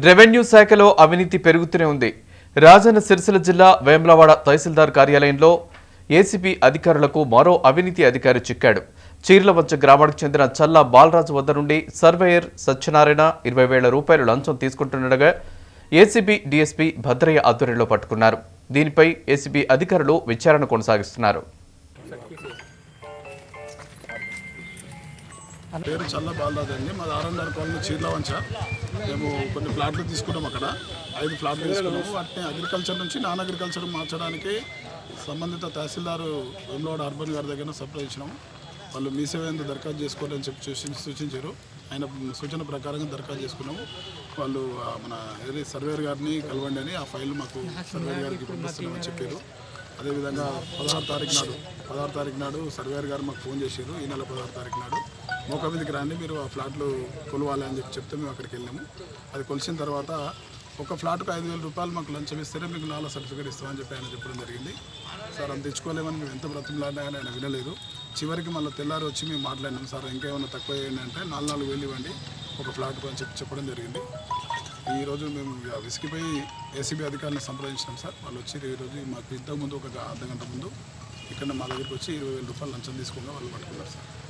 Revenue శాఖలో అవినీతి పెరుగుతూనే ఉంది. రాజన్న సిరిసిల్ల జిల్లా వేములవాడ తహసీల్దార్ కార్యాలయంలో ఏసీబీ అధికారులకు మరో అవినీతి అధికారి చిక్కాడు. చీర్లవంచ గ్రామానికి చెందిన చల్లా బాలరాజు వద్ద నుండి సర్వేయర్ సత్యనారాయణ 20,000 రూపాయలు లంచం తీసుకుంటుండగా ఏసీబీ డీఎస్పీ భద్రయ్య ఆధ్వర్యంలో పట్టుకున్నారు. దీనిపై ఏసీబీ అధికారులు విచారణ కొనసాగిస్తున్నారు. పేరు చల్ల బాలరాజు అండి. మాది ఆర్ఎన్ఆర్ కాలనీ చీర్లవంచ. మేము కొన్ని ప్లాట్లు తీసుకున్నాం, అక్కడ 5 ప్లాట్లు తీసుకున్నాము. వాటిని అగ్రికల్చర్ నుంచి నాన్ అగ్రికల్చర్ మార్చడానికి సంబంధిత తహసీల్దారు వేములవాడ అర్బన్ గారి దగ్గర సప్లై ఇచ్చినాము. వాళ్ళు మీ సేవ ఎందుకు దరఖాస్తు చేసుకోవాలని చెప్పి సూచించారు. ఆయన సూచన ప్రకారంగా దరఖాస్తు చేసుకున్నాము. వాళ్ళు మన సర్వేర్ గారిని కలవండి అని ఆ ఫైల్ మాకు సర్వేర్ గారికి పంపిస్తున్నామని చెప్పారు. అదేవిధంగా 16 తారీఖు నాడు సర్వేర్ గారు మాకు ఫోన్ చేశారు. ఈ నెల 16 తారీఖు నాడు మోకా మీదకి రండి, మీరు ఆ ఫ్లాట్లు కొలవాలి అని చెప్తే మేము అక్కడికి వెళ్ళాము. అది కొలిసిన తర్వాత ఒక ఫ్లాట్కు 5,000 రూపాయలు మాకు లంచం ఇస్తేనే మీకు నాలా సర్టిఫికేట్ ఇస్తామని చెప్పి ఆయన చెప్పడం జరిగింది. సార్ అంత తెచ్చుకోలేమని మేము ఎంత బ్రతిమలాడినా కానీ ఆయన వినలేదు. చివరికి మళ్ళీ తెల్లారి వచ్చి మేము మాట్లాడినాం. సార్ ఇంకేమైనా తక్కువ ఏంటంటే 4,000 ఇవ్వండి ఒక ఫ్లాట్కు అని చెప్పడం జరిగింది. ఈరోజు మేము విసిగిపోయి ఏసీబీ అధికారులను సంప్రదించినాం సార్. వాళ్ళు వచ్చి ఈరోజు మాకు ఇంతకుముందు ఒక అర్ధగంట ముందు ఇక్కడ మా దగ్గరికి వచ్చి 20,000 రూపాయలు లంచం తీసుకోగా వాళ్ళు పట్టుకున్నారు సార్.